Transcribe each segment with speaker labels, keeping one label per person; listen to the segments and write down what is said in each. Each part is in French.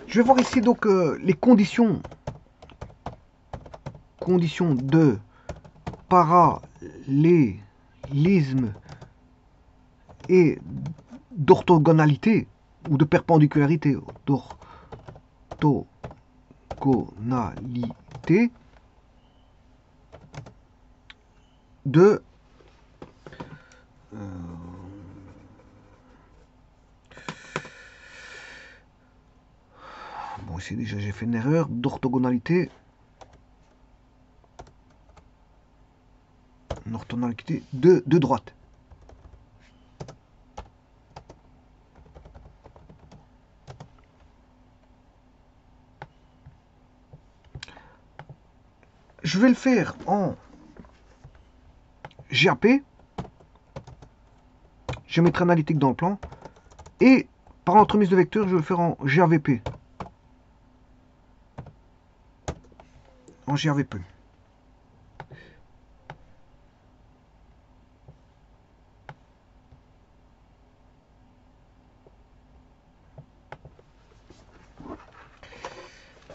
Speaker 1: Je vais voir ici donc les conditions de parallélisme et d'orthogonalité ou de perpendicularité. D'orthogonalité de bon, ici déjà j'ai fait une erreur d'orthogonalité de droite. Je vais le faire en GAP, géométrie analytique dans le plan, et par l'entremise de vecteurs, je vais le faire en GAVP. En GAVP.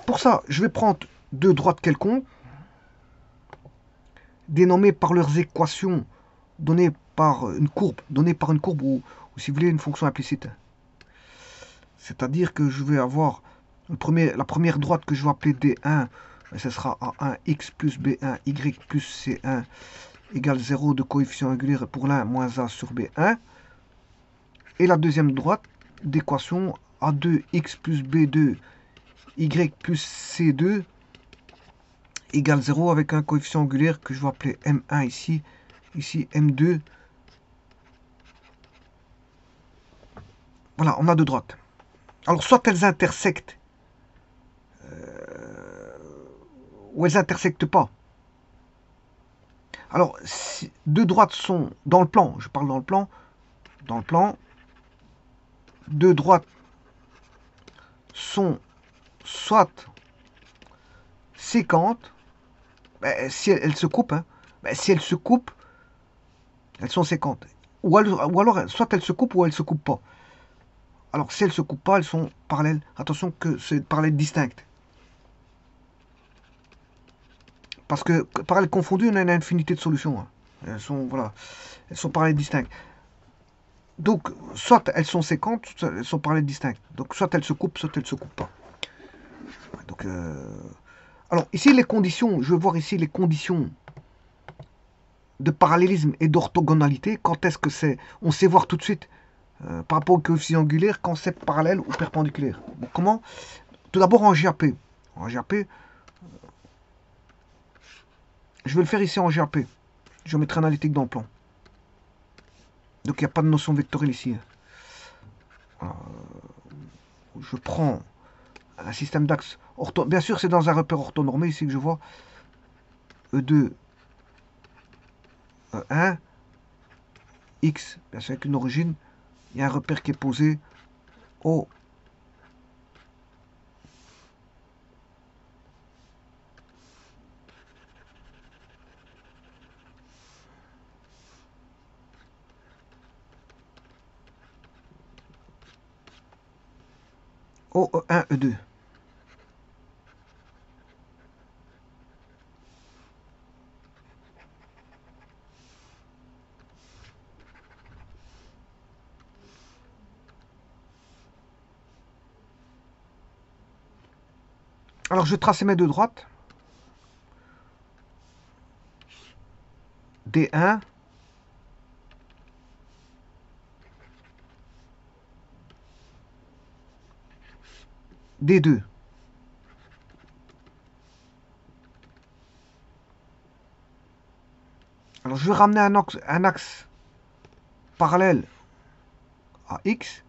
Speaker 1: Pour ça, je vais prendre deux droites quelconques, dénommées par leurs équations données par une courbe, ou si vous voulez une fonction implicite. C'est-à-dire que je vais avoir la première droite que je vais appeler D1, ce sera A1x plus B1y plus C1 égale 0 de coefficient angulaire pour l'un moins A sur B1. Et la deuxième droite d'équation A2x plus B2 y plus C2 égale 0 avec un coefficient angulaire que je vais appeler M1 ici M2. Voilà, on a deux droites. Alors soit elles intersectent, ou elles intersectent pas. Alors, si deux droites sont dans le plan, je parle dans le plan, deux droites sont soit séquentes, ben, si elles se coupent, hein, ben, si elles se coupent, elles sont séquentes. Ou alors, soit elles se coupent ou elles se coupent pas. Alors, si elles se coupent pas, elles sont parallèles. Attention que c'est parallèles distinctes. Parce que parallèles confondues, on a une infinité de solutions. Hein. Voilà, elles sont parallèles distinctes. Donc, soit elles sont séquentes, soit elles sont parallèles distinctes. Donc, soit elles se coupent, soit elles ne se coupent pas. Donc, alors, ici, les conditions, je vais voir ici les conditions de parallélisme et d'orthogonalité. Quand est-ce que c'est? On sait voir tout de suite, par rapport au coefficient angulaire, quand c'est parallèle ou perpendiculaire. Bon, comment? Tout d'abord en GAP. En GAP, je vais le faire ici en GAP. Géométrie analytique dans le plan. Donc, il n'y a pas de notion vectorielle ici. Je prends un système d'axes ortho. Bien sûr, c'est dans un repère orthonormé ici que je vois E2, E1, X, bien sûr, avec une origine. Il y a un repère qui est posé au E1, E2. Alors, je vais tracer mes deux droites. D1, D2. Alors, je vais ramener un axe parallèle à X,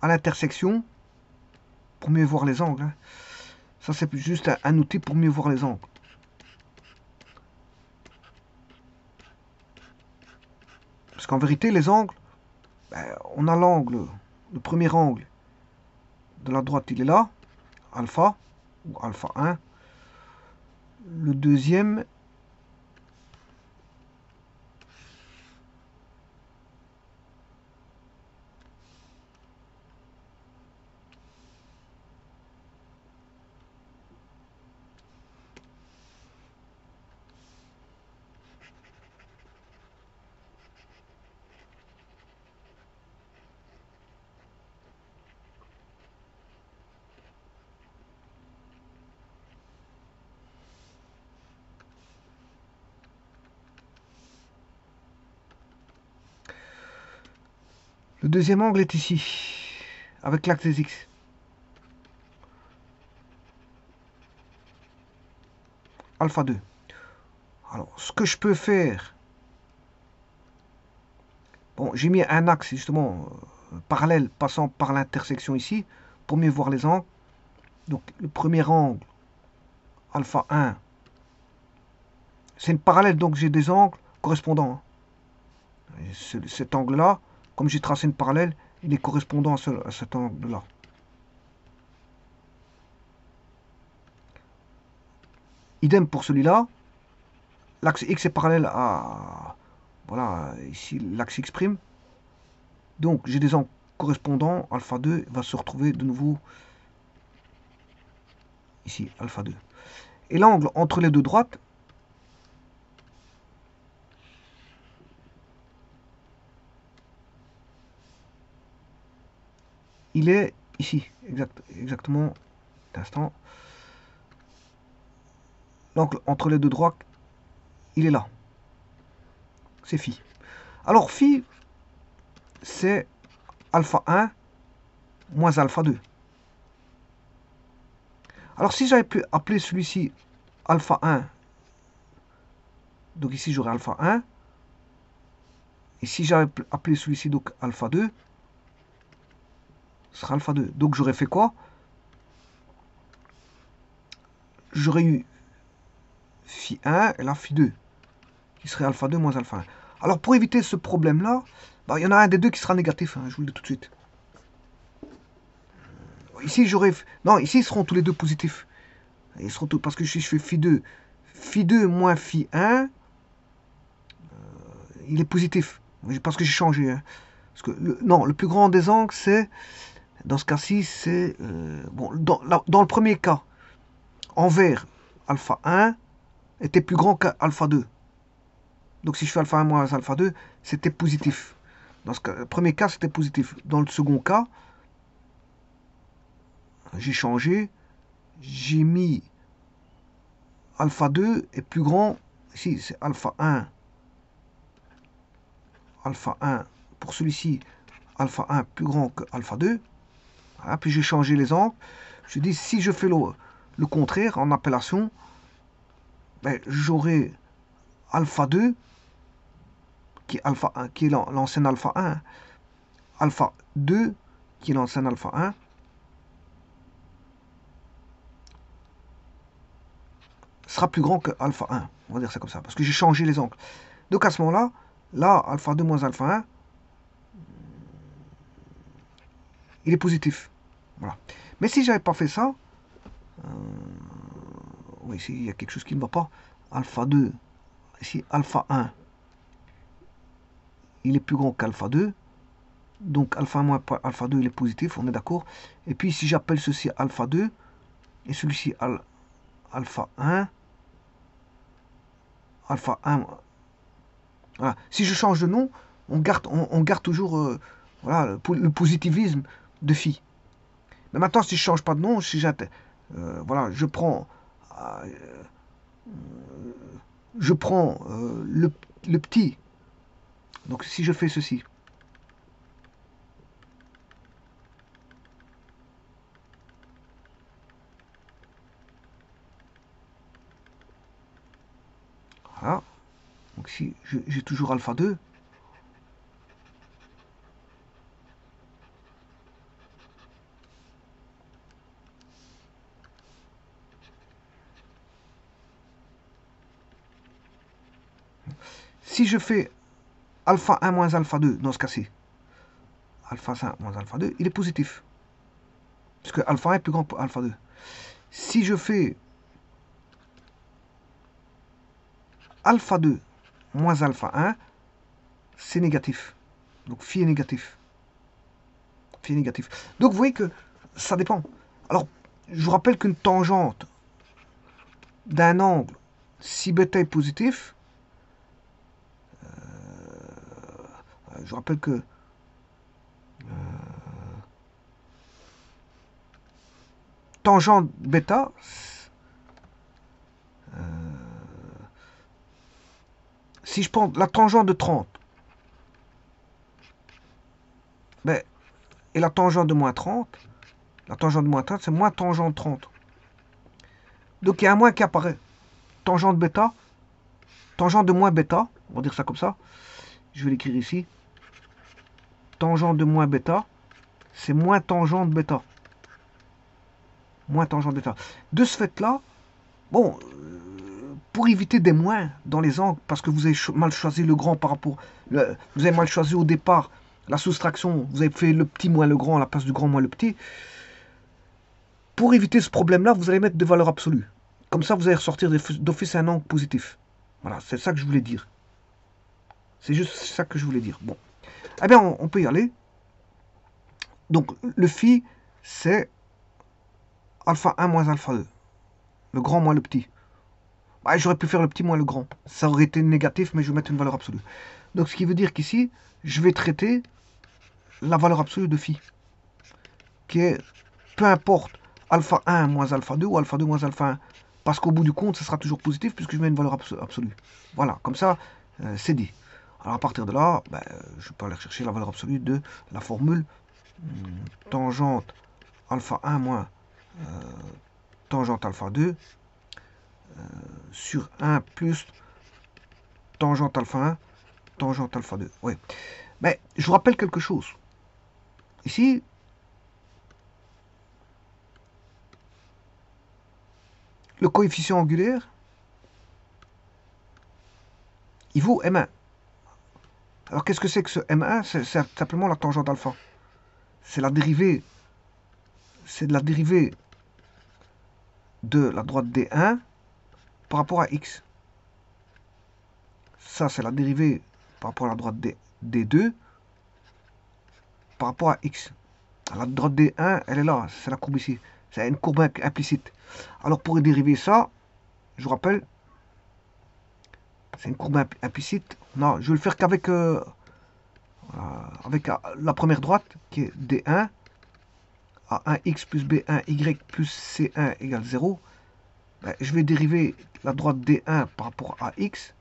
Speaker 1: à l'intersection, pour mieux voir les angles. Hein. Ça, c'est juste un outil pour mieux voir les angles. Parce qu'en vérité, les angles, ben, on a l'angle, le premier angle de la droite, il est là, alpha, ou alpha 1. Le deuxième, Le deuxième angle est ici, avec l'axe des X. Alpha 2. Alors, ce que je peux faire... Bon, j'ai mis un axe, justement, parallèle, passant par l'intersection ici, pour mieux voir les angles. Donc, le premier angle, alpha 1, c'est une parallèle, donc j'ai des angles correspondants. Cet angle-là, comme j'ai tracé une parallèle, il est correspondant à cet angle-là. Idem pour celui-là. L'axe X est parallèle à... Voilà, ici, l'axe X'. Donc, j'ai des angles correspondants. Alpha 2 va se retrouver de nouveau ici, alpha 2. Et l'angle entre les deux droites, il est ici, exactement, l'instant. L'angle entre les deux droites, il est là. C'est phi. Alors, phi, c'est alpha 1 moins alpha 2. Alors, si j'avais pu appeler celui-ci alpha 1, donc ici j'aurais alpha 1, et si j'avais appelé celui-ci donc alpha 2, ce sera alpha 2. Donc j'aurais fait quoi? J'aurais eu phi 1 et là phi 2, qui serait alpha 2 moins alpha 1. Alors pour éviter ce problème-là, bah, il y en a un des deux qui sera négatif, hein, je vous le dis tout de suite. Ici j'aurais... Non, ici ils seront tous les deux positifs. Ils seront tous... Parce que si je fais phi 2 moins phi 1, il est positif. Parce que j'ai changé. Hein. Parce que non, le plus grand des angles, c'est... Dans ce cas-ci, c'est... bon, dans le premier cas, envers alpha 1 était plus grand qu'alpha 2. Donc si je fais alpha 1 moins alpha 2, c'était positif. Dans le premier cas, c'était positif. Dans le second cas, j'ai changé. J'ai mis alpha 2 est plus grand. Ici, c'est alpha 1. Alpha 1. Pour celui-ci, alpha 1 plus grand que alpha 2. Voilà, puis j'ai changé les angles. Je dis, si je fais le contraire en appellation, ben, j'aurai alpha 2, qui est alpha 1, qui est l'ancien alpha 1. Alpha 2, qui est l'ancien alpha 1. Sera plus grand que alpha 1. On va dire ça comme ça, parce que j'ai changé les angles. Donc à ce moment-là, là, alpha 2 moins alpha 1, il est positif. Voilà. Mais si j'avais pas fait ça, oui, ici, il y a quelque chose qui ne va pas. Alpha 2, ici, alpha 1, il est plus grand qu'alpha 2. Donc alpha 1 moins alpha 2, il est positif, on est d'accord. Et puis si j'appelle ceci alpha 2, et celui-ci alpha 1, alpha 1, voilà. Si je change de nom, on garde toujours voilà, le positivisme de phi. Mais maintenant, si je change pas de nom, si voilà, je prends le petit. Donc si je fais ceci, voilà. Donc si j'ai toujours alpha 2, si je fais alpha 1 moins alpha 2, dans ce cas-ci, alpha 1 moins alpha 2, il est positif. Parce que alpha 1 est plus grand que alpha 2. Si je fais alpha 2 moins alpha 1, c'est négatif. Donc phi est négatif. Phi est négatif. Donc vous voyez que ça dépend. Alors, je vous rappelle qu'une tangente d'un angle, si bêta est positif, je vous rappelle que tangente bêta, si je prends la tangente de 30, Ben, et la tangente de moins 30, la tangente de moins 30, c'est moins tangente de 30. Donc il y a un moins qui apparaît. Tangente bêta, tangente de moins bêta, on va dire ça comme ça. Je vais l'écrire ici. Tangente de moins bêta, c'est moins tangente bêta. Moins tangente bêta. De ce fait-là, bon, pour éviter des moins dans les angles, parce que vous avez mal choisi le grand par rapport... vous avez mal choisi au départ la soustraction, vous avez fait le petit moins le grand à la place du grand moins le petit. Pour éviter ce problème-là, vous allez mettre des valeurs absolues. Comme ça, vous allez ressortir d'office un angle positif. Voilà, c'est ça que je voulais dire. C'est juste ça que je voulais dire. Bon. Eh bien, on peut y aller. Donc, le phi, c'est alpha 1 moins alpha 2. Le grand moins le petit. Bah, j'aurais pu faire le petit moins le grand. Ça aurait été négatif, mais je vais mettre une valeur absolue. Donc, ce qui veut dire qu'ici, je vais traiter la valeur absolue de phi. Qui est, peu importe, alpha 1 moins alpha 2 ou alpha 2 moins alpha 1. Parce qu'au bout du compte, ce sera toujours positif puisque je mets une valeur absolue. Voilà, comme ça, c'est dit. Alors à partir de là, ben, je peux aller chercher la valeur absolue de la formule tangente alpha 1 moins tangente alpha 2 sur 1 plus tangente alpha 1, tangente alpha 2. Oui. Mais je vous rappelle quelque chose. Ici, le coefficient angulaire, il vaut M1. Alors qu'est-ce que c'est que ce M1? C'est simplement la tangente alpha. C'est la dérivée. C'est de la dérivée de la droite D1 par rapport à X. Ça, c'est la dérivée par rapport à la droite D2 par rapport à X. La droite D1, elle est là. C'est la courbe ici. C'est une courbe implicite. Alors pour dériver ça, je vous rappelle, c'est une courbe implicite. Non, je vais le faire qu'avec avec la première droite qui est D1 à 1x plus b1y plus c1 égale 0. Ben, je vais dériver la droite D1 par rapport à x,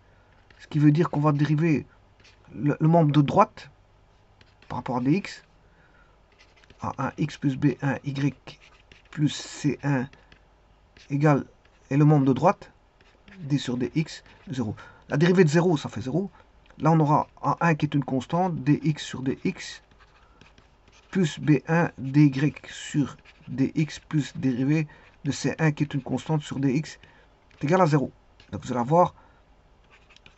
Speaker 1: ce qui veut dire qu'on va dériver le membre de droite par rapport à dx à 1x plus b1y plus c1 égale, et le membre de droite, d sur dx, 0. La dérivée de 0, ça fait 0. Là, on aura A1 qui est une constante, dx sur dx, plus b1 dy sur dx, plus dérivée de c1 qui est une constante sur dx, est égal à 0. Donc vous allez avoir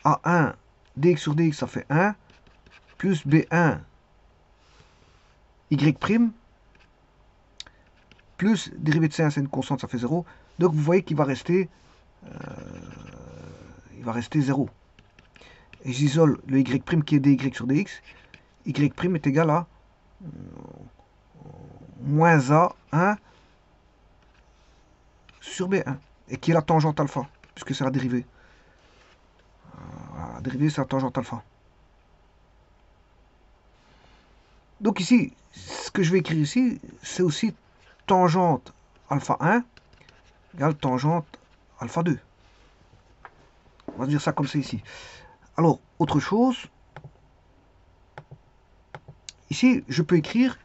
Speaker 1: A1 dx sur dx, ça fait 1, plus b1 y', plus dérivée de c1, c'est une constante, ça fait 0. Donc vous voyez qu'il va rester 0. Et j'isole le y' qui est dy sur dx. Y' est égal à moins A1 sur B1. Et qui est la tangente alpha, puisque c'est la dérivée. La dérivée, c'est la tangente alpha. Donc ici, ce que je vais écrire ici, c'est aussi tangente alpha 1 égale tangente alpha 2. On va dire ça comme ça ici. Alors, autre chose, ici, je peux écrire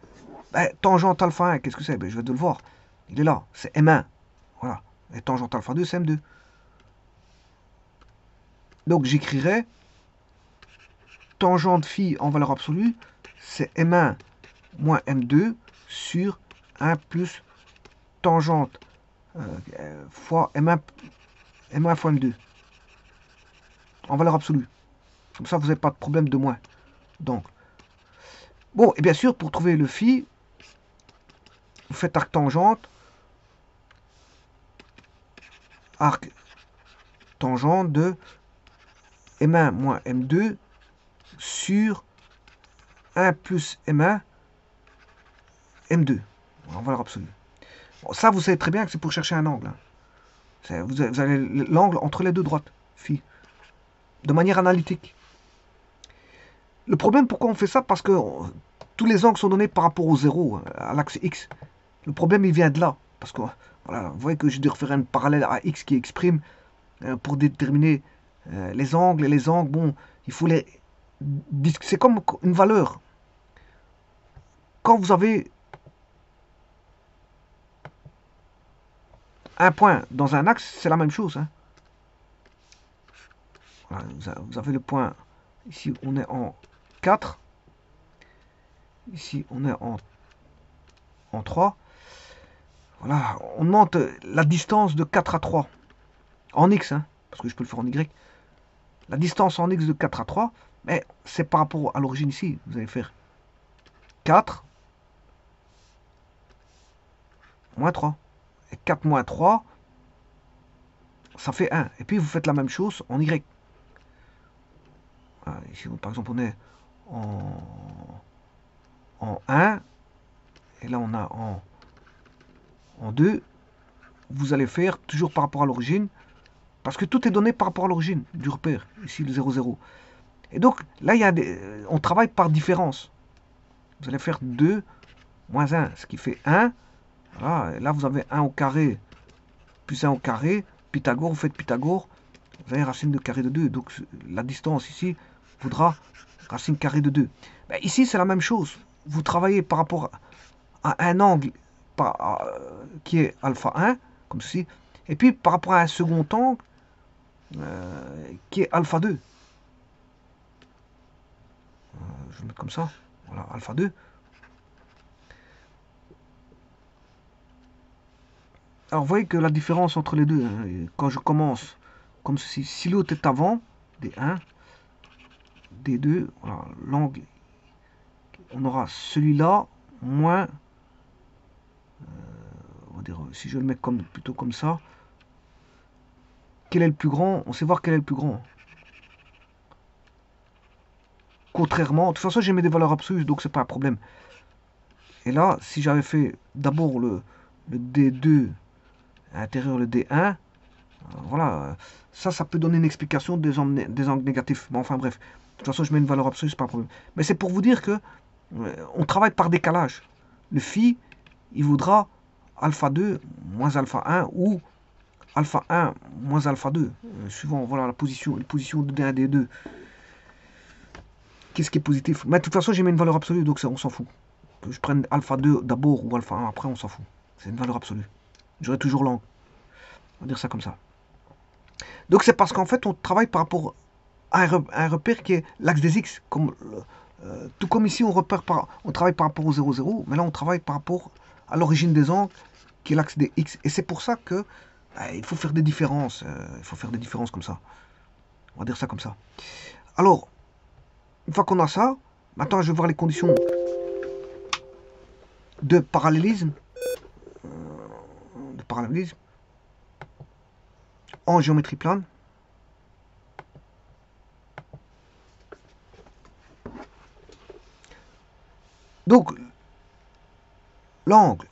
Speaker 1: tangente alpha 1, qu'est-ce que c'est? Je vais de le voir. Il est là, c'est M1. Voilà. Et tangente alpha 2, c'est M2. Donc, j'écrirai tangente phi en valeur absolue, c'est M1 moins M2 sur 1 plus tangente fois M1 fois M2. En valeur absolue. Comme ça, vous n'avez pas de problème de moins. Donc, bon, et bien sûr, pour trouver le phi, vous faites arc tangente de M1 moins M2 sur 1 plus M1 M2 en valeur absolue. Bon, ça, vous savez très bien que c'est pour chercher un angle. Hein. Vous avez l'angle entre les deux droites, phi, de manière analytique. Le problème, pourquoi on fait ça? Parce que tous les angles sont donnés par rapport au 0, à l'axe X. Le problème, il vient de là. Parce que, voilà, vous voyez que je dois refaire un parallèle à X qui exprime pour déterminer les angles. Et les angles, bon, il faut les... C'est comme une valeur. quand vous avez un point dans un axe, c'est la même chose. Hein. Voilà, vous avez le point, ici on est en 4, ici on est en 3. Voilà, on monte la distance de 4 à 3, en x, hein, parce que je peux le faire en y. La distance en x de 4 à 3, mais c'est par rapport à l'origine ici. Vous allez faire 4 moins 3. Et 4 moins 3, ça fait 1. Et puis vous faites la même chose en y. Voilà, ici, par exemple, on est en 1. Et là, on a en 2. Vous allez faire toujours par rapport à l'origine. Parce que tout est donné par rapport à l'origine du repère. Ici, le 0, 0. Et donc, là, on travaille par différence. Vous allez faire 2 moins 1, ce qui fait 1. Voilà, et là, vous avez 1 au carré plus 1 au carré. Pythagore, vous faites Pythagore. Vous avez racine de carré de 2. Donc, la distance ici vaudra racine carrée de 2. Ben, ici, c'est la même chose. Vous travaillez par rapport à un angle qui est alpha 1, comme ceci. Et puis, par rapport à un second angle qui est alpha 2. Je vais mettre comme ça. Voilà, alpha 2. Alors, vous voyez que la différence entre les deux, hein, quand je commence comme ceci, si l'autre est avant, D1, D2, voilà, l'angle, on aura celui-là moins, on va dire, si je le mets plutôt comme ça, quel est le plus grand? On sait voir quel est le plus grand. Contrairement, de toute façon, j'ai mis des valeurs absolues, donc c'est pas un problème. Et là, si j'avais fait d'abord le D2 à l'intérieur le D1, voilà, ça peut donner une explication des angles négatifs. Bon, enfin bref, de toute façon, je mets une valeur absolue, c'est pas un problème. Mais c'est pour vous dire que on travaille par décalage. Le phi, il vaudra alpha 2 moins alpha 1 ou alpha 1 moins alpha 2, suivant voilà, la position de D1 et D2. Qu'est-ce qui est positif? Mais de toute façon, j'ai mis une valeur absolue, donc on s'en fout. Que je prenne alpha 2 d'abord ou alpha 1 après, on s'en fout. C'est une valeur absolue. J'aurai toujours l'angle. On va dire ça comme ça. Donc c'est parce qu'en fait, on travaille par rapport à un repère qui est l'axe des x. Tout comme ici, on travaille par rapport au 0, 0, mais là, on travaille par rapport à l'origine des angles, qui est l'axe des x. Et c'est pour ça que il faut faire des différences. Il faut faire des différences comme ça. On va dire ça comme ça. Alors, une fois qu'on a ça, maintenant, je vais voir les conditions de parallélisme. En géométrie plane. Donc, l'angle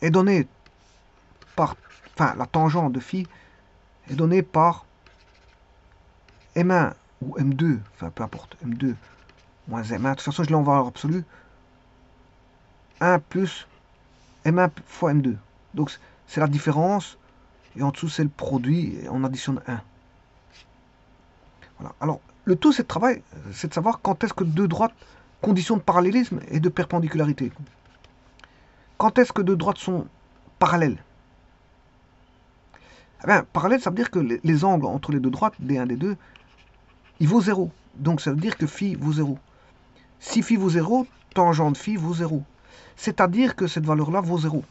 Speaker 1: est donné par, enfin, la tangente de phi est donnée par M1 ou M2, enfin, peu importe, M2 moins M1. De toute façon, je l'ai en valeur absolue. 1 plus M1 fois M2. Donc, c'est la différence. Et en dessous, c'est le produit. Et on additionne 1. Voilà. Alors, le tout, c'est de savoir quand est-ce que deux droites, conditions de parallélisme et de perpendicularité. Quand est-ce que deux droites sont parallèles? Eh bien, parallèle, ça veut dire que les angles entre les deux droites, D1, D2, il vaut 0. Donc, ça veut dire que phi vaut 0. Si phi vaut 0, tangente phi vaut 0. C'est-à-dire que cette valeur-là vaut 0.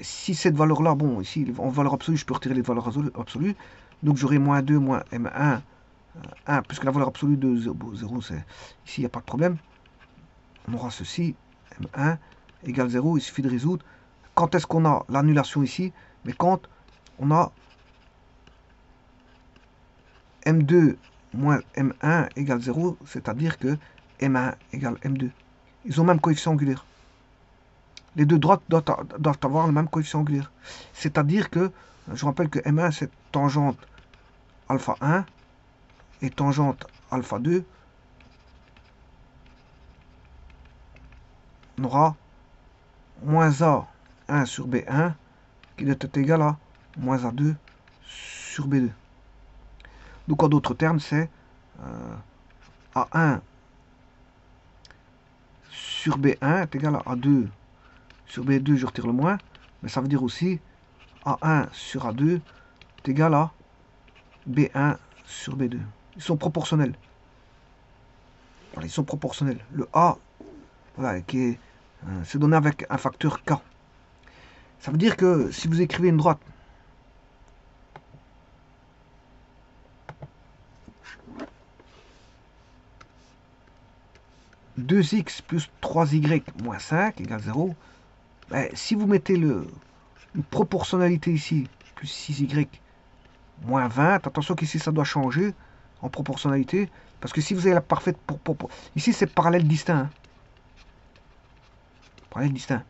Speaker 1: Si cette valeur-là, bon, ici, en valeur absolue, je peux retirer les valeurs absolues. Donc, j'aurai moins 2 moins M1, 1, puisque la valeur absolue de 0, c'est ici, il n'y a pas de problème. On aura ceci, M1 égale 0, il suffit de résoudre. Quand est-ce qu'on a l'annulation ici? Mais quand on a M2 moins M1 égale 0, c'est-à-dire que M1 égale M2. Ils ont le même coefficient angulaire. Les deux droites doivent avoir le même coefficient angulaire. C'est-à-dire que, je rappelle que M1 c'est tangente alpha 1 et tangente alpha 2. On aura moins A1 sur B1 qui doit être égal à moins A2 sur B2. Donc en d'autres termes, c'est A1 sur B1 est égal à A2 sur B2, je retire le moins, mais ça veut dire aussi A1 sur A2 est égal à B1 sur B2. Ils sont proportionnels. Voilà, ils sont proportionnels. Le A, voilà, c'est donné avec un facteur K. Ça veut dire que si vous écrivez une droite, « 2x plus 3y moins 5 égale 0 », ben, si vous mettez une proportionnalité ici, plus 6y moins 20, attention qu'ici ça doit changer en proportionnalité, parce que si vous avez la parfaite... Ici c'est parallèle distinct. Hein. Parallèle distinct.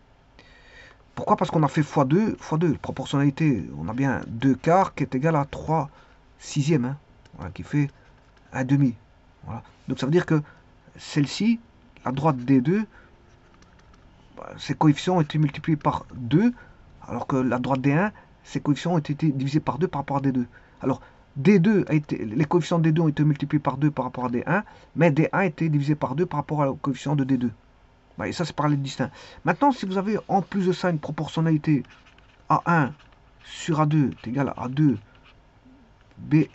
Speaker 1: Pourquoi? Parce qu'on a fait x2, proportionnalité, on a bien 2 quarts qui est égal à 3 sixièmes, hein, voilà, qui fait 1 demi. Voilà. Donc ça veut dire que celle-ci, la droite D2, ses coefficients ont été multipliés par 2, alors que la droite D1, ses coefficients ont été divisés par 2 par rapport à D2. Alors, les coefficients de D2 ont été multipliés par 2 par rapport à D1, mais D1 a été divisé par 2 par rapport au coefficient de D2. Et ça, c'est parallèle distinct. Maintenant, si vous avez en plus de ça une proportionnalité A1 sur A2 est égal à A2 B1,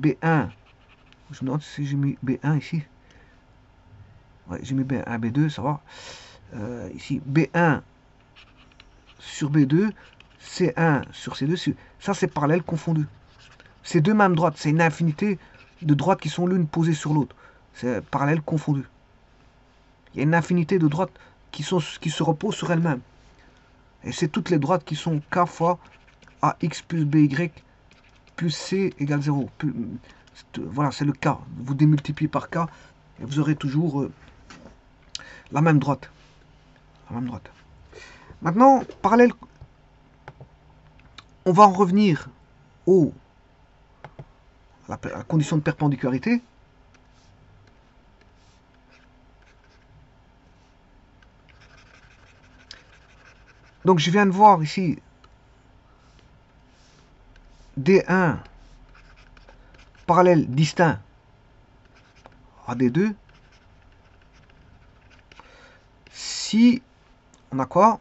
Speaker 1: je me demande si j'ai mis B1 ici. Ouais, j'ai mis B1, B2, ça va. Ici, B1 sur B2, C1 sur C2, ça c'est parallèle confondu. Ces deux mêmes droites, c'est une infinité de droites qui sont l'une posées sur l'autre. C'est parallèle confondu. Il y a une infinité de droites qui se reposent sur elles-mêmes. Et c'est toutes les droites qui sont K fois AX plus BY plus C égale 0. Voilà, c'est le K. Vous démultipliez par K et vous aurez toujours la même droite. La même droite. Maintenant, parallèle, on va en revenir à la condition de perpendicularité. Donc je viens de voir ici D1 parallèle distinct à D2. Si on a quoi?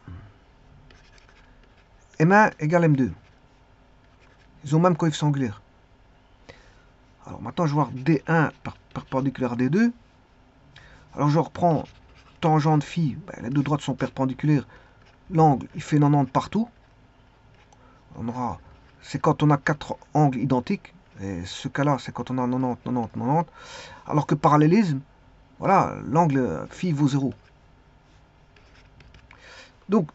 Speaker 1: M1 égale M2. Ils ont même coefficient angulaire. Alors maintenant je vais voir D1 perpendiculaire à D2. Alors je reprends tangente phi, les deux droites sont perpendiculaires. L'angle il fait 90 partout. C'est quand on a 4 angles identiques. Et ce cas-là, c'est quand on a 90, 90, 90. Alors que parallélisme, voilà, l'angle phi vaut 0. Donc,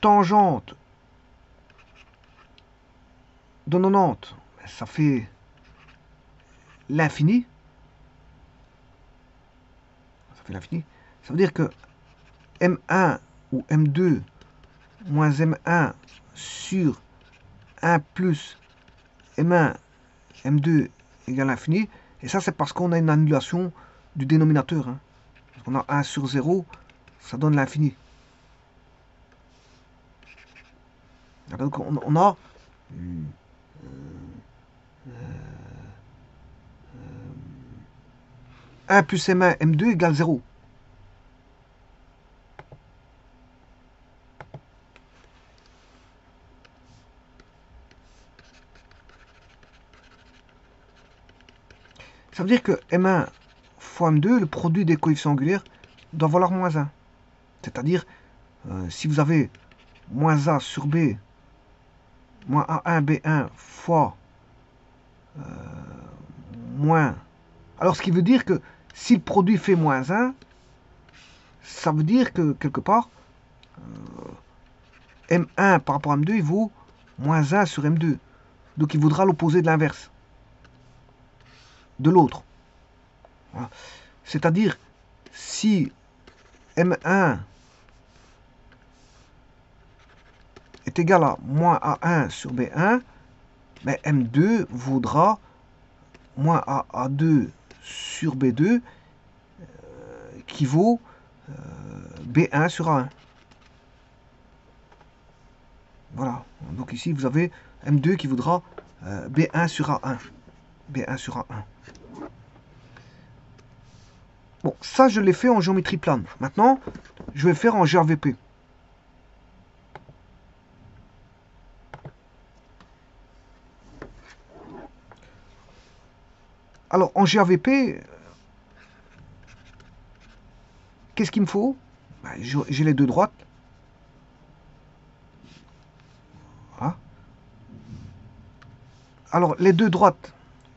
Speaker 1: tangente de 90, ça fait l'infini. Ça fait l'infini. Ça veut dire que M1 ou M2 moins M1 sur 1 plus M1, M2 égale l'infini. Et ça, c'est parce qu'on a une annulation du dénominateur. Hein. On a 1 sur 0, ça donne l'infini. Donc on a 1 plus M1, M2 égale 0. Ça veut dire que M1 fois M2, le produit des coefficients angulaires, doit valoir moins 1. C'est-à-dire, si vous avez moins A sur B, moins A1, B1 fois moins... Alors, ce qui veut dire que si le produit fait moins 1, ça veut dire que, quelque part, M1 par rapport à M2, il vaut moins 1 sur M2. Donc, il vaudra l'opposé de l'inverse. De l'autre. Voilà. C'est-à-dire, si M1 est égal à moins A1 sur B1, mais M2 vaudra moins A2 sur B2 qui vaut B1 sur A1. Voilà. Donc ici, vous avez M2 qui vaudra B1 sur A1. B1 sur A1. Bon, ça, je l'ai fait en géométrie plane. Maintenant, je vais faire en GAVP. Alors, en GAVP, qu'est-ce qu'il me faut? Ben, j'ai les deux droites. Voilà. Alors, les deux droites,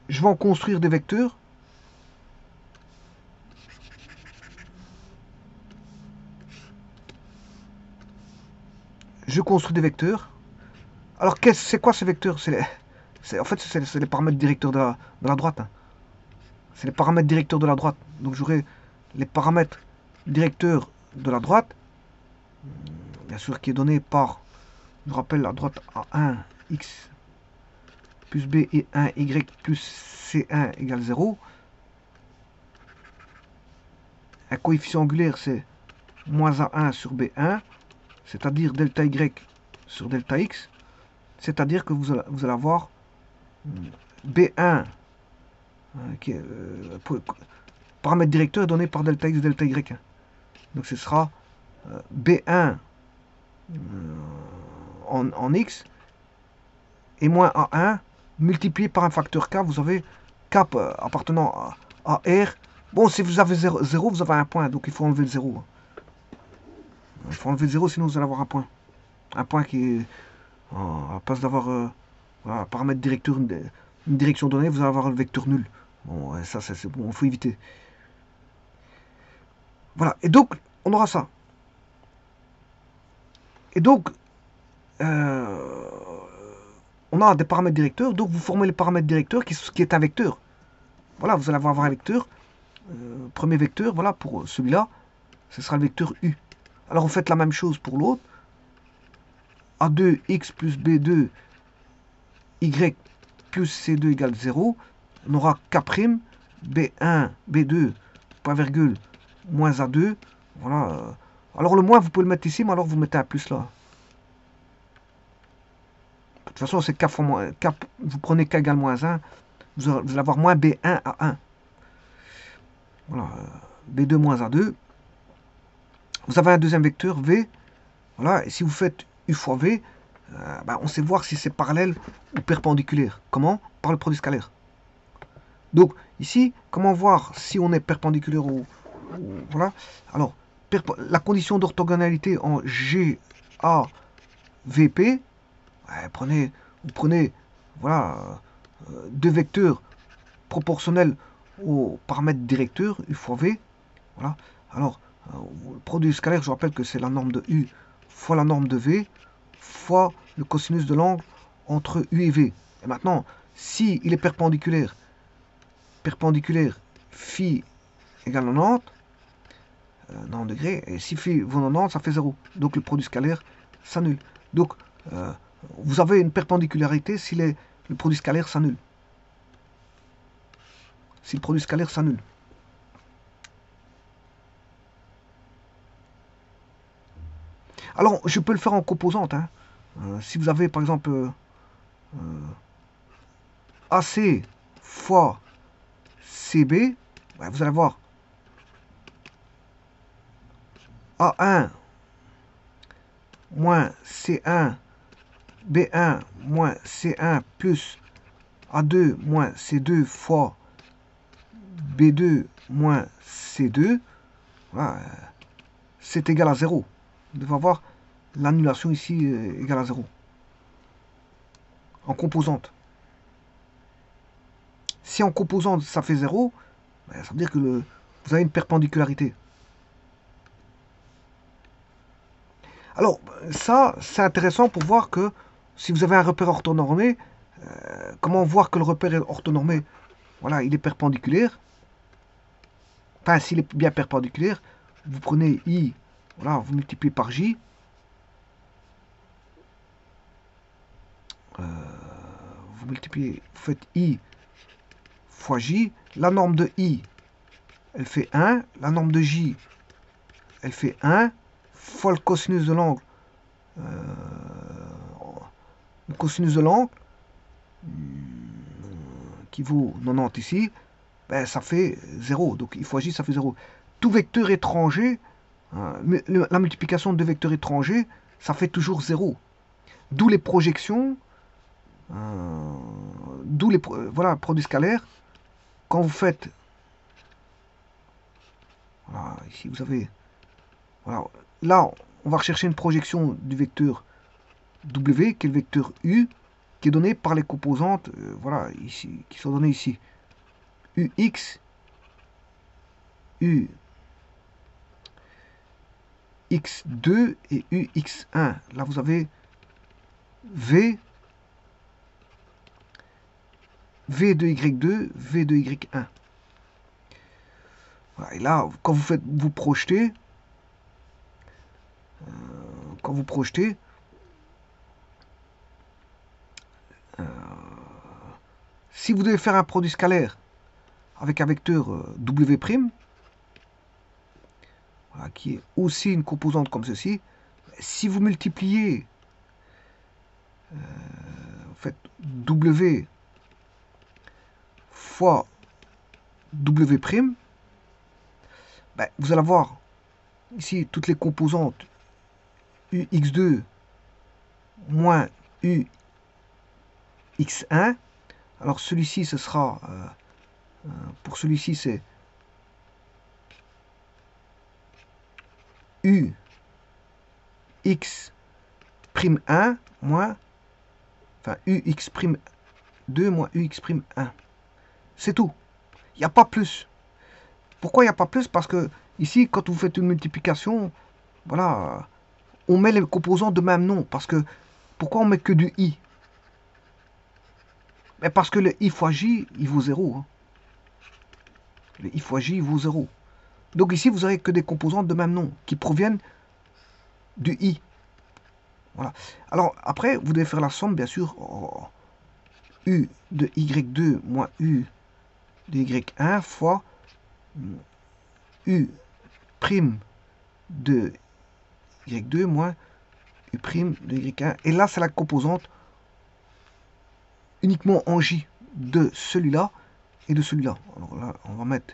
Speaker 1: je vais en construire des vecteurs. Je construis des vecteurs. Alors, c'est quoi ces vecteurs? En fait, c'est les paramètres directeurs de la droite. Hein. C'est les paramètres directeurs de la droite. Donc, j'aurai les paramètres directeurs de la droite, bien sûr, qui est donné par, je rappelle, la droite A1, X plus B et 1, Y plus C1 égale 0. Un coefficient angulaire, c'est moins A1 sur B1, c'est-à-dire delta Y sur delta X. C'est-à-dire que vous allez avoir B1, qui est, paramètre directeur donné par delta X, delta Y. Donc ce sera B1 en X et moins A1 multiplié par un facteur K. Vous avez K appartenant à R. Bon, si vous avez 0, vous avez un point, donc il faut enlever le 0. Il faut enlever le 0, sinon vous allez avoir un point. Un point qui est, à place d'avoir un paramètre directeur, une direction donnée, vous allez avoir le vecteur nul. Bon, ça c'est bon, il faut éviter. Voilà, et donc, on aura ça. Et donc, on a des paramètres directeurs, donc vous formez le paramètre directeur qui est un vecteur. Voilà, vous allez avoir un vecteur. Premier vecteur, voilà, pour celui-là, ce sera le vecteur U. Alors, vous faites la même chose pour l'autre. A2x plus B2 y plus C2 égale 0. On aura K', B1, B2, point virgule, moins A2. Voilà. Alors, le moins, vous pouvez le mettre ici, mais alors vous mettez un plus là. De toute façon, c'est K fois moins. K, vous prenez K égale moins 1. Vous allez avoir moins B1 à 1. Voilà. B2 moins A2. Vous avez un deuxième vecteur, V. Voilà. Et si vous faites U fois V, on sait voir si c'est parallèle ou perpendiculaire. Comment? Par le produit scalaire. Donc, ici, comment voir si on est perpendiculaire ou voilà. Alors, la condition d'orthogonalité en GAVP, vous prenez voilà, deux vecteurs proportionnels au paramètre directeur, U fois V. Voilà. Alors, le produit scalaire, je rappelle que c'est la norme de U fois la norme de V fois le cosinus de l'angle entre U et V. Et maintenant, si il est perpendiculaire, phi égale 90, 90 degrés, et si phi vaut 90, ça fait 0. Donc le produit scalaire s'annule. Donc, vous avez une perpendicularité si le produit scalaire s'annule. Si le produit scalaire s'annule. Alors, je peux le faire en composante. Hein. Si vous avez, par exemple, AC fois CB, vous allez avoir A1 moins C1, B1 moins C1 plus A2 moins C2 fois B2 moins C2, voilà, c'est égal à 0. Vous devez avoir l'annulation ici égale à 0. En composante. Si en composante ça fait 0, ça veut dire que vous avez une perpendicularité. Alors, ça, c'est intéressant pour voir que si vous avez un repère orthonormé, comment voir que le repère est orthonormé? Voilà, il est perpendiculaire. Enfin, s'il est bien perpendiculaire, vous prenez I, voilà, vous multipliez par J. Vous multipliez, vous faites I fois J. La norme de I, elle fait 1. La norme de J, elle fait 1. Fois le cosinus de l'angle. Le cosinus de l'angle, qui vaut 90 ici, ben, ça fait 0. Donc I fois J, ça fait 0. Tout vecteur étranger, la multiplication de vecteurs étrangers, ça fait toujours 0. D'où les projections, d'où les voilà, produits scalaires. Quand vous faites, voilà, ici vous avez, voilà, là on va rechercher une projection du vecteur W, qui est le vecteur U, qui est donné par les composantes, voilà, ici, qui sont données ici. UX, UX2 et UX1. Là vous avez V, V de Y2, V de Y1. Voilà, et là, quand vous projetez, si vous devez faire un produit scalaire avec un vecteur W', voilà, qui est aussi une composante comme ceci, si vous multipliez en fait W fois W', ben, vous allez avoir ici toutes les composantes UX2 moins UX1. Alors celui-ci, ce sera, pour celui-ci, c'est UX'1 moins, enfin UX'2 moins UX'1. C'est tout. Il n'y a pas plus. Pourquoi il n'y a pas plus? Parce que ici, quand vous faites une multiplication, voilà, on met les composants de même nom. Parce que, pourquoi on met que du I? Mais parce que le I fois J, il vaut 0. Hein. Le I fois J, il vaut 0. Donc ici, vous n'aurez que des composantes de même nom, qui proviennent du I. Voilà. Alors, après, vous devez faire la somme, bien sûr, U de Y2 moins U de Y1 fois U' de Y2 moins U' de Y1. Et là, c'est la composante uniquement en J de celui-là et de celui-là. Alors là, on va mettre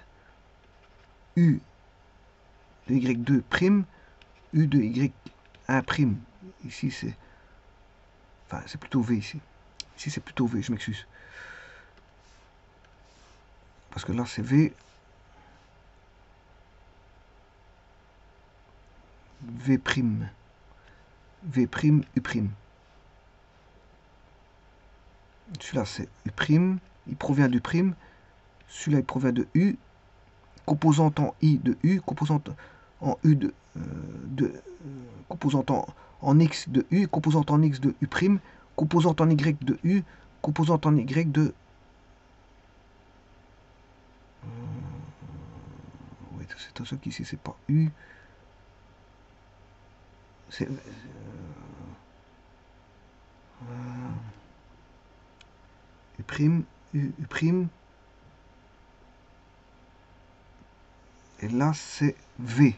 Speaker 1: U de Y2', U de Y1'. Ici, c'est... Enfin, c'est plutôt V ici. Ici, c'est plutôt V, je m'excuse. Parce que là, c'est V. V'. V', U'. Celui-là, c'est U'. Il provient du prime. Celui-là, il provient de U. Composante en I de U. Composante en U composante en X de U. Composante en X de U'. Composante en Y de U. Composante en Y de... oui, c'est tout ça qu'ici, c'est pas U. C'est... U', U'. Et là, c'est V.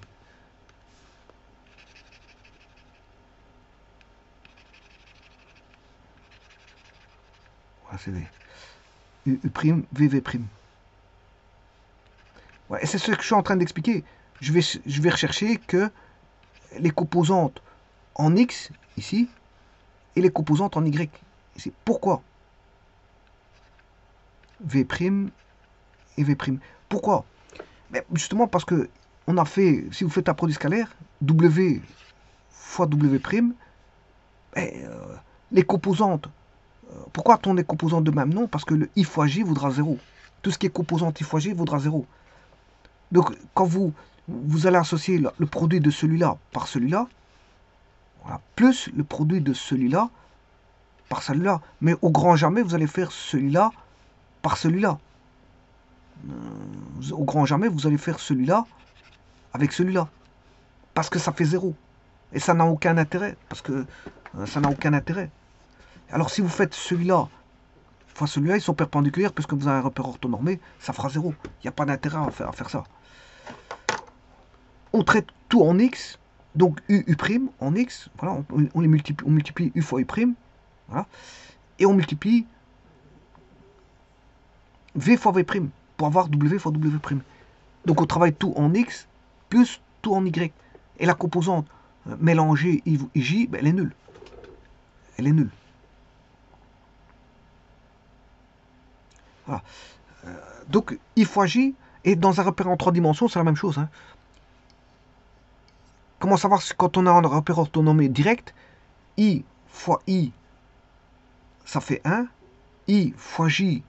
Speaker 1: Voilà, c'est V. U', VV'. Ouais, et c'est ce que je suis en train d'expliquer. Je vais rechercher que les composantes en X, ici, et les composantes en Y, ici. Pourquoi V' et V'. Pourquoi? Mais justement parce que on a fait, si vous faites un produit scalaire, W fois W', les composantes, pourquoi a-t-on des composantes de même nom? Parce que le I fois J vaudra 0. Tout ce qui est composante I fois J vaudra 0. Donc, quand vous allez associer le produit de celui-là par celui-là, voilà, plus le produit de celui-là par celui-là. Mais au grand jamais, vous allez faire celui-là par celui-là. Au grand jamais, vous allez faire celui-là avec celui-là. Parce que ça fait 0. Et ça n'a aucun intérêt. Parce que ça n'a aucun intérêt. Alors, si vous faites celui-là fois celui-là, ils sont perpendiculaires, puisque vous avez un repère orthonormé, ça fera 0. Il n'y a pas d'intérêt à faire ça. On traite tout en X, donc U' en X, voilà, on multiplie U fois U', voilà, et on multiplie V fois V'. pour avoir W fois W'. Donc on travaille tout en X plus tout en Y. Et la composante mélangée I et J, ben, elle est nulle. Elle est nulle. Voilà. Donc I fois J, et dans un repère en 3 dimensions, c'est la même chose. Hein. Comment savoir quand on a un repère orthonormé direct? I fois I, ça fait 1. I fois J,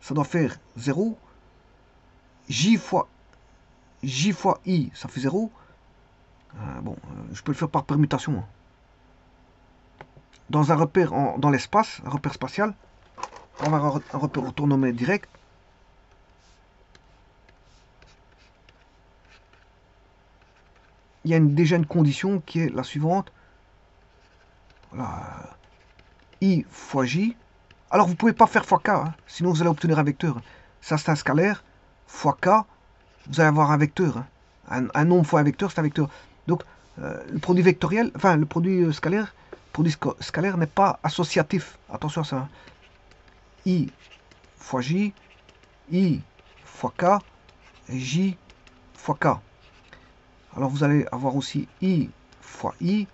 Speaker 1: ça doit faire 0. J fois I, ça fait 0. Bon, je peux le faire par permutation. Hein. Dans un repère dans l'espace, un repère spatial, on va avoir un repère orthonormé direct. Il y a déjà une condition qui est la suivante. Voilà. I fois J. Alors vous ne pouvez pas faire fois K, hein, sinon vous allez obtenir un vecteur. Ça c'est un scalaire, fois K, vous allez avoir un vecteur. Hein. Un nombre fois un vecteur, c'est un vecteur. Donc le produit vectoriel, enfin le produit scalaire n'est pas associatif. Attention à ça. Hein. I fois J, I fois K, et J fois K. Alors vous allez avoir aussi I fois I,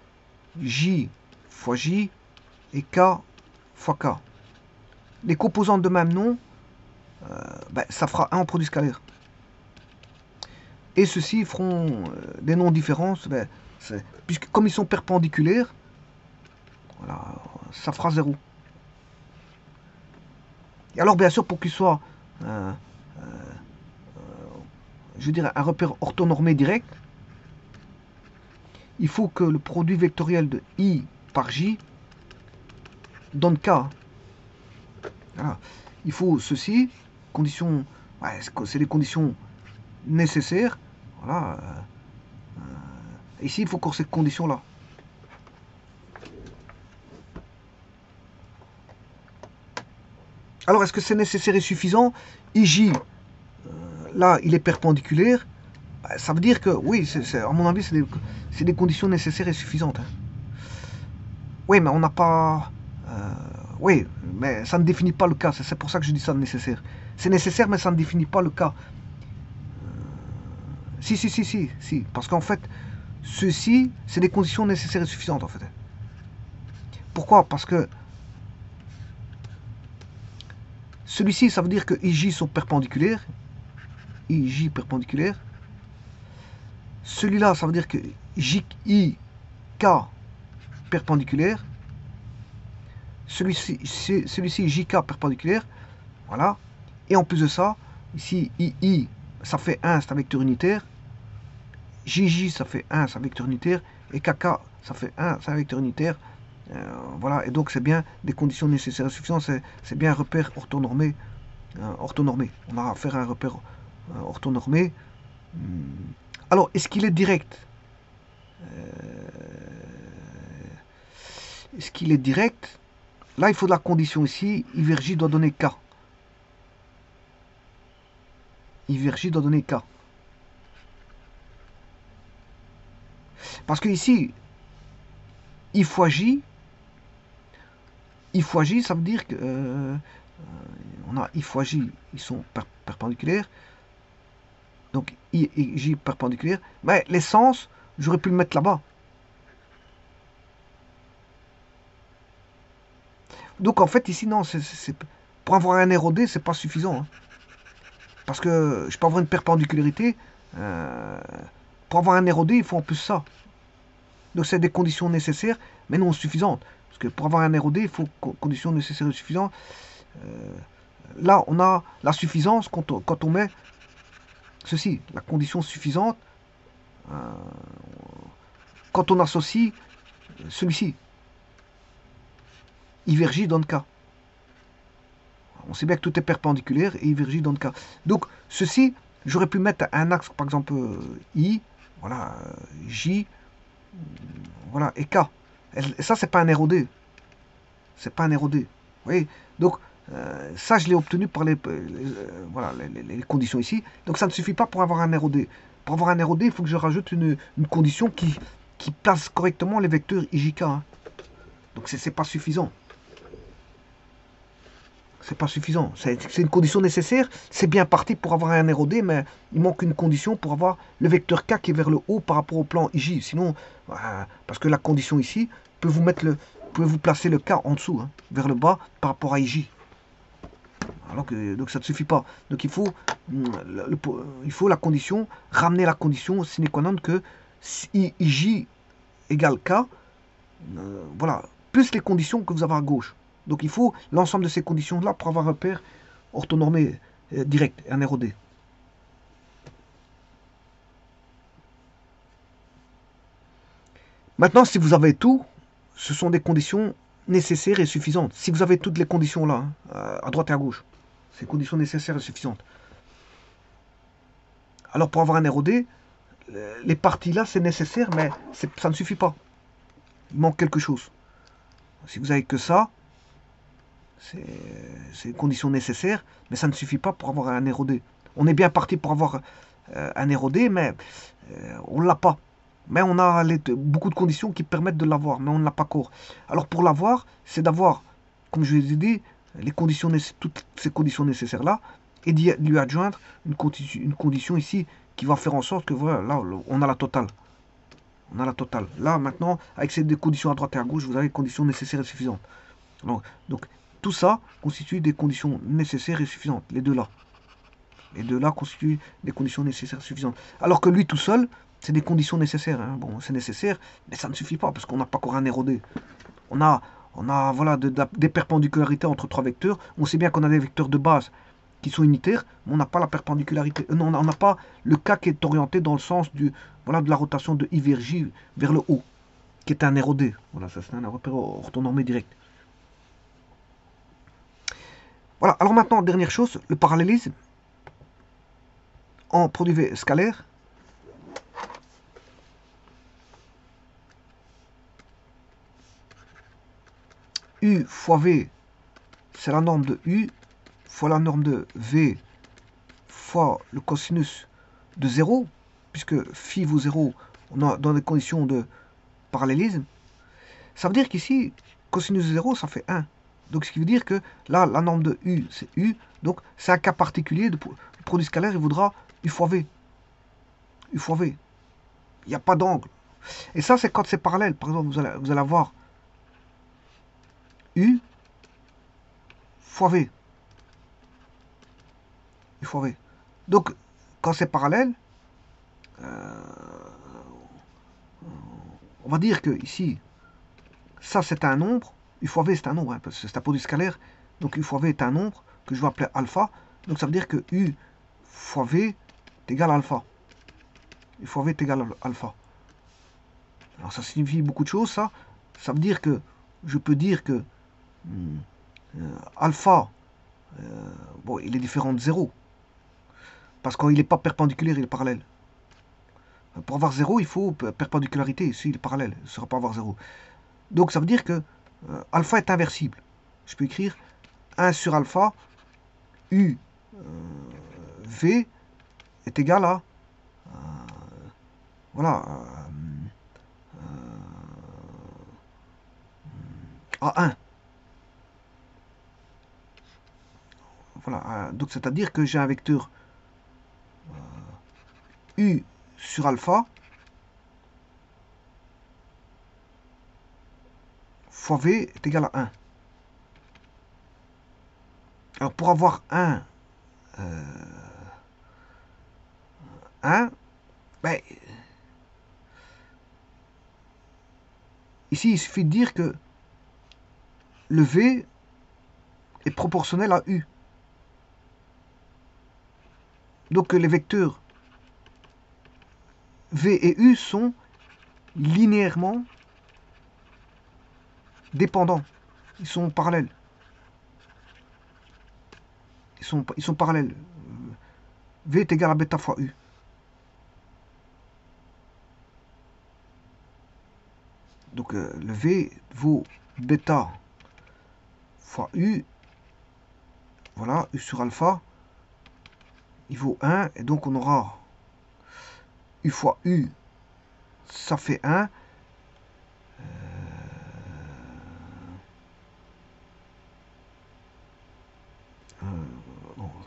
Speaker 1: J fois J, et K fois K. Les composantes de même nom, ben, ça fera un en produit scalaire. Et ceux-ci feront des noms différents, ben, puisque comme ils sont perpendiculaires, voilà, ça fera 0. Et alors bien sûr, pour qu'il soit, je veux dire, un repère orthonormé direct, il faut que le produit vectoriel de I par J donne K. Voilà. Il faut ceci, conditions, ouais, c'est les conditions nécessaires. Voilà. Ici, il faut qu'on cette condition-là. Alors, est-ce que c'est nécessaire et suffisant? IJ, là, il est perpendiculaire. Ça veut dire que, oui, à mon avis, c'est des conditions nécessaires et suffisantes. Hein. Oui, mais on n'a pas... oui, mais ça ne définit pas le cas. C'est pour ça que je dis ça nécessaire. C'est nécessaire, mais ça ne définit pas le cas. Si. Parce qu'en fait, ceci, c'est des conditions nécessaires et suffisantes, en fait. Pourquoi? Parce que celui-ci, ça veut dire que IJ sont perpendiculaires. IJ perpendiculaire. Celui-là, ça veut dire que JI, K perpendiculaire. Celui-ci, JK perpendiculaire. Voilà. Et en plus de ça, ici, II, ça fait 1, c'est un vecteur unitaire. JJ, ça fait 1, c'est un vecteur unitaire. Et KK, ça fait 1, c'est un vecteur unitaire. Voilà. Et donc, c'est bien des conditions nécessaires et suffisantes. C'est bien un repère orthonormé. Orthonormé. On a affaire à un repère orthonormé. Alors, est-ce qu'il est direct? Est-ce qu'il est direct? Là, il faut de la condition ici. I vers J doit donner K. I vers J doit donner K. Parce que ici, I fois J, ça veut dire que on a I fois J, ils sont perpendiculaires. Donc I et J perpendiculaires. Mais l'essence, j'aurais pu le mettre là-bas. Donc en fait ici non, pour avoir un ROD, c'est pas suffisant. Hein. Parce que je peux avoir une perpendicularité. Pour avoir un ROD, il faut en plus ça. Donc c'est des conditions nécessaires, mais non suffisantes. Parce que pour avoir un ROD, il faut conditions nécessaires et suffisantes. Là, on a la suffisance quand on met ceci, la condition suffisante, quand on associe celui-ci. I vers J donne K. On sait bien que tout est perpendiculaire et I vers J donne K. Donc, ceci, j'aurais pu mettre un axe, par exemple, I, voilà, J, voilà, et K. Et ça, c'est pas un ROD. C'est pas un ROD. Vous voyez? Donc, ça, je l'ai obtenu par voilà, les conditions ici. Donc, ça ne suffit pas pour avoir un ROD. Pour avoir un ROD, il faut que je rajoute une condition qui place correctement les vecteurs IJK. Hein. Donc, c'est pas suffisant. C'est pas suffisant. C'est une condition nécessaire. C'est bien parti pour avoir un ROD, mais il manque une condition pour avoir le vecteur K qui est vers le haut par rapport au plan IJ. Sinon, parce que la condition ici peut vous mettre peut vous placer le K en dessous, hein, vers le bas par rapport à IJ. Alors que donc ça ne suffit pas. Donc il faut la condition, ramener la condition sine qua non que IJ égale K, voilà, plus les conditions que vous avez à gauche. Donc il faut l'ensemble de ces conditions-là pour avoir un paire orthonormé direct, un ROD. Maintenant, si vous avez tout, ce sont des conditions nécessaires et suffisantes. Si vous avez toutes les conditions là, à droite et à gauche, ces conditions nécessaires et suffisantes. Alors pour avoir un ROD, les parties là c'est nécessaire, mais ça ne suffit pas. Il manque quelque chose. Si vous avez que ça, c'est une condition nécessaire, mais ça ne suffit pas pour avoir un ROD. On est bien parti pour avoir un ROD, mais on ne l'a pas. Mais on a beaucoup de conditions qui permettent de l'avoir, mais on ne l'a pas encore. Alors pour l'avoir, c'est d'avoir, comme je vous ai dit, toutes ces conditions nécessaires-là, et d'y lui adjoindre une condition ici qui va faire en sorte que voilà, là, on a la totale. On a la totale. Là, maintenant, avec ces deux conditions à droite et à gauche, vous avez les conditions nécessaires et suffisantes. Donc tout ça constitue des conditions nécessaires et suffisantes, les deux là. Les deux là constituent des conditions nécessaires et suffisantes. Alors que lui tout seul, c'est des conditions nécessaires. Hein. Bon, c'est nécessaire, mais ça ne suffit pas parce qu'on n'a pas encore un ROD. On a voilà, des perpendularités entre trois vecteurs. On sait bien qu'on a des vecteurs de base qui sont unitaires, mais on n'a pas la perpendcularité. Non, on n'a pas le K qui est orienté dans le sens voilà, de la rotation de I vers J vers le haut, qui est un ROD. Voilà, ça c'est un repère orthonormé direct. Voilà, alors maintenant, dernière chose, le parallélisme en produit scalaire. U fois V, c'est la norme de U, fois la norme de V, fois le cosinus de 0, puisque phi vaut 0 dans des conditions de parallélisme. Ça veut dire qu'ici, cosinus de 0, ça fait 1. Donc ce qui veut dire que là, la norme de U, c'est U. Donc c'est un cas particulier de produit scalaire, il vaudra U fois V. U fois V. Il n'y a pas d'angle. Et ça, c'est quand c'est parallèle. Par exemple, vous allez avoir U fois V. U fois V. Donc, quand c'est parallèle, on va dire que ici, ça c'est un nombre. U fois V c'est un nombre, hein, parce que c'est un produit scalaire. Donc U fois V est un nombre que je vais appeler alpha. Donc ça veut dire que U fois V est égal à alpha. U fois V est égal à alpha. Alors ça signifie beaucoup de choses, ça. Ça veut dire que je peux dire que alpha, bon, il est différent de 0. Parce qu'il n'est pas perpendiculaire, il est parallèle. Pour avoir 0, il faut perpendicularité. Ici, il est parallèle. Il ne sera pas avoir 0. Donc ça veut dire que alpha est inversible. Je peux écrire 1 sur alpha, U V est égal voilà, à 1. Voilà, donc c'est-à-dire que j'ai un vecteur U sur alpha fois V est égal à 1. Alors pour avoir 1, ben, ici il suffit de dire que le V est proportionnel à U. Donc les vecteurs V et U sont linéairement dépendants. Ils sont parallèles. Ils sont parallèles. V est égal à bêta fois U. Donc le V vaut bêta fois U. Voilà, U sur alpha. Il vaut 1. Et donc on aura U fois U. Ça fait 1.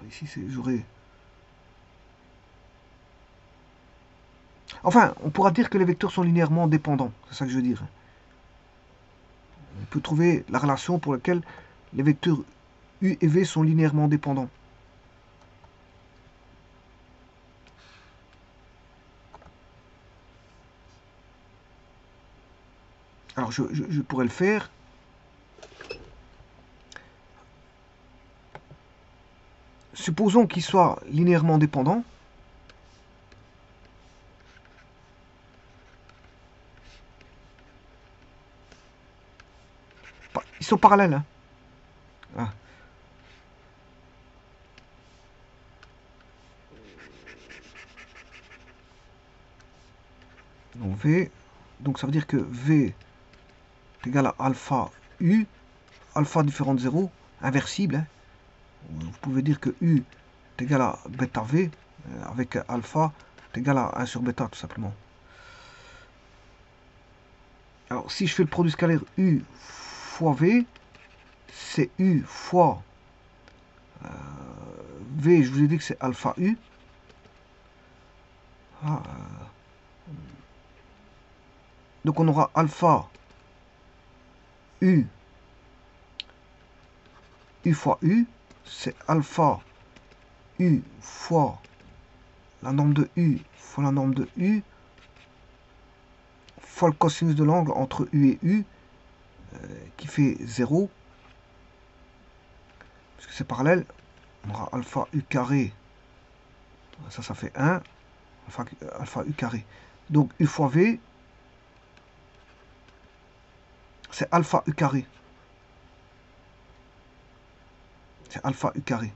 Speaker 1: ici, j'aurais... Enfin, on pourra dire que les vecteurs sont linéairement dépendants. C'est ça que je veux dire. On peut trouver la relation pour laquelle les vecteurs U et V sont linéairement dépendants. Alors, je pourrais le faire. Supposons qu'ils soient linéairement dépendants. Ils sont parallèles. Hein. Ah. Donc V, donc ça veut dire que V est égal à alpha U, alpha différent de 0, inversible. Hein. Vous pouvez dire que U est égal à bêta V, avec alpha est égal à 1 sur bêta tout simplement. Alors si je fais le produit scalaire U fois V, c'est U fois V, je vous ai dit que c'est alpha U. Ah, donc on aura alpha U, U fois U, c'est alpha U fois la norme de U fois la norme de U fois le cosinus de l'angle entre U et U qui fait 0. Parce que c'est parallèle, on aura alpha U carré, ça fait 1, alpha U carré. Donc U fois V, c'est alpha U carré. C'est alpha U carré.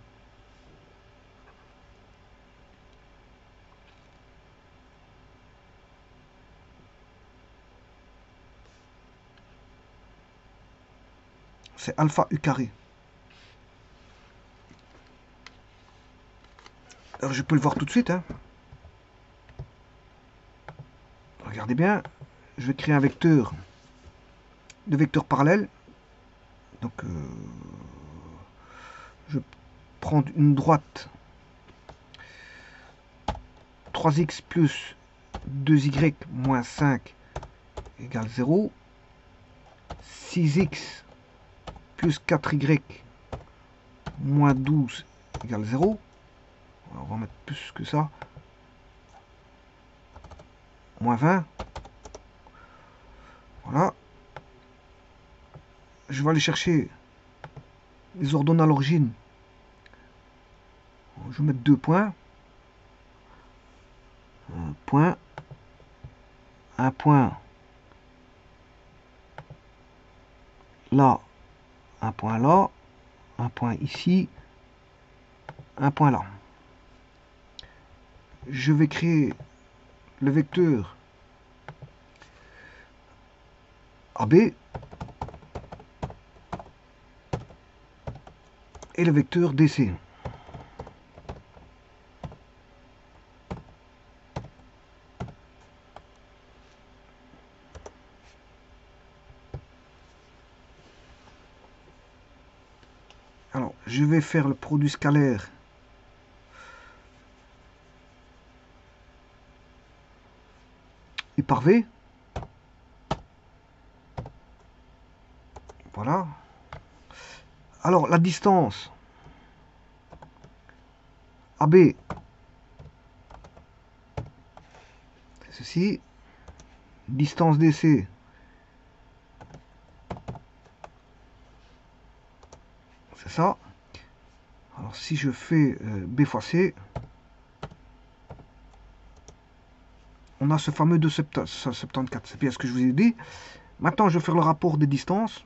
Speaker 1: C'est alpha U carré. Alors je peux le voir tout de suite. Hein. Regardez bien. Je vais créer un vecteur de vecteurs parallèles. Donc je prends une droite 3x plus 2y moins 5 égale 0. 6x plus 4y moins 12 égale 0. On va mettre plus que ça. Moins 20. Voilà. Je vais aller chercher les ordonnées à l'origine. Je vais mettre 2 points. Un point. Un point là. Un point là. Un point ici. Un point là. Je vais créer le vecteur AB et le vecteur DC. Alors, je vais faire le produit scalaire U par V. Voilà. Alors, la distance AB, c'est ceci. Distance DC, c'est ça. Alors, si je fais B fois C, on a ce fameux 2,74. C'est bien ce que je vous ai dit. Maintenant, je vais faire le rapport des distances.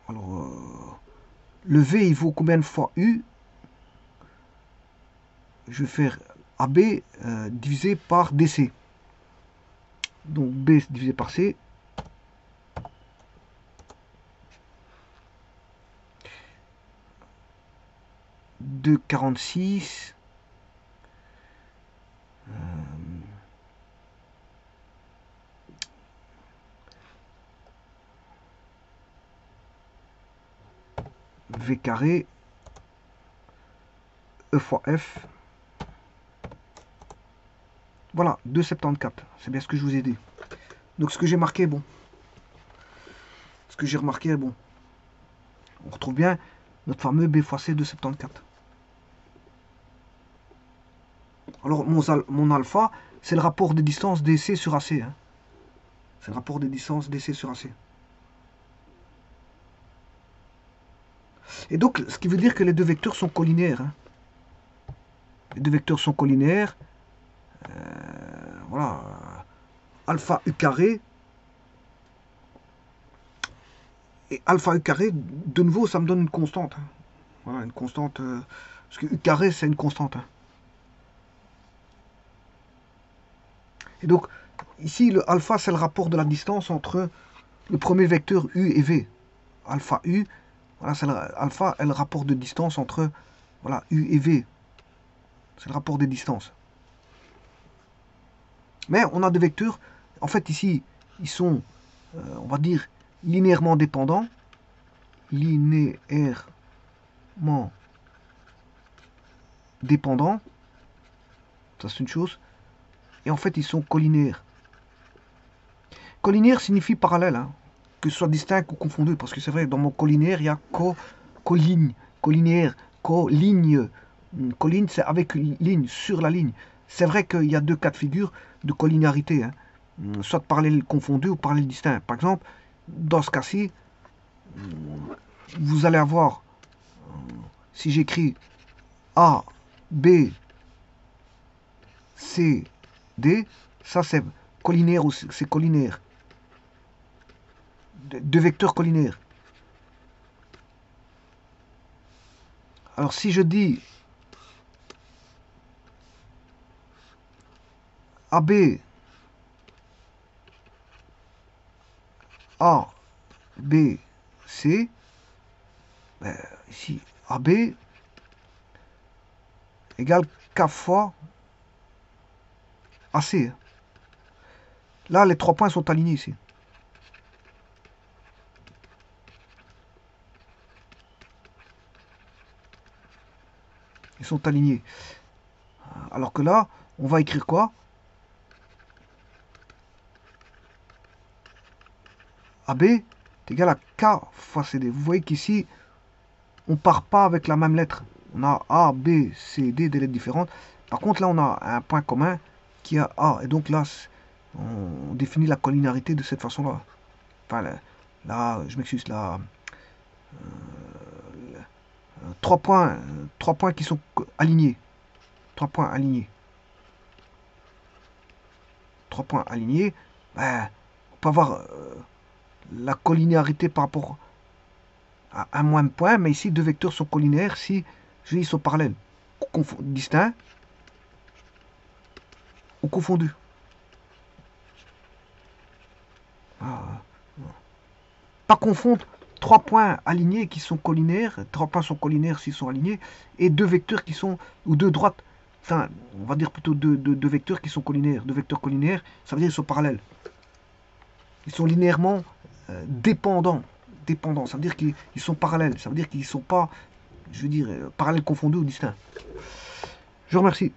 Speaker 1: Alors, le V, il vaut combien de fois U? Je vais faire AB divisé par DC. Donc, B divisé par C. De 46. V carré E fois F. Voilà, 2,74. C'est bien ce que je vous ai dit. Donc ce que j'ai marqué, bon. Ce que j'ai remarqué, bon. On retrouve bien notre fameux B fois C 2,74. Alors mon alpha, c'est le rapport des distances DC sur AC. Hein. C'est le rapport des distances DC sur AC. Et donc, ce qui veut dire que les deux vecteurs sont collinaires. Hein. Les deux vecteurs sont collinaires. Voilà. Alpha U carré. Et alpha U carré, de nouveau, ça me donne une constante. Hein. Voilà, une constante. Parce que U carré, c'est une constante. Hein. Et donc, ici, le alpha, c'est le rapport de la distance entre le premier vecteur U et V. Alpha U, voilà, c'est alpha est le rapport de distance entre voilà, U et V. C'est le rapport des distances. Mais on a des vecteurs, en fait ici, ils sont, on va dire, linéairement dépendants. Linéairement dépendants. Ça c'est une chose. Et en fait, ils sont collinaires. Collinaire signifie parallèle, hein, que ce soit distinct ou confondu. Parce que c'est vrai, dans mon collinaire, il y a colligne, collinaire, colligne. Colline, c'est avec une ligne, sur la ligne. C'est vrai qu'il y a deux cas de figure de collinéarité. Hein. Soit parallèle confondu ou parallèle distinct. Par exemple, dans ce cas-ci, vous allez avoir, si j'écris A, B, C, D, ça c'est collinaire ou c'est collinaire. Deux vecteurs collinaires. Alors si je dis AB, A, B, C, ben, ici AB égale K fois AC. Là, les 3 points sont alignés ici. Ils sont alignés. Alors que là, on va écrire quoi? AB est égal à K fois CD. Vous voyez qu'ici, on ne part pas avec la même lettre. On a A, B, C, D, des lettres différentes. Par contre, là, on a un point commun qui est A. Et donc là, on définit la collinarité de cette façon-là. Enfin, là, je m'excuse, là, 3 points qui sont alignés. 3 points alignés. 3 points alignés. Ben, on peut avoir la collinéarité par rapport à un moins de point, mais ici, deux vecteurs sont collinaires si ils sont parallèles. Distincts ou confondus. Pas confondre 3 points alignés qui sont collinaires, 3 points sont collinaires s'ils sont alignés, et deux vecteurs qui sont, ou deux droites, enfin, on va dire plutôt deux vecteurs qui sont collinaires. Deux vecteurs collinaires, ça veut dire qu'ils sont parallèles. Ils sont linéairement dépendants. Ça veut dire qu'ils sont parallèles. Ça veut dire qu'ils ne sont pas, je veux dire, parallèles confondus ou distincts. Je vous remercie.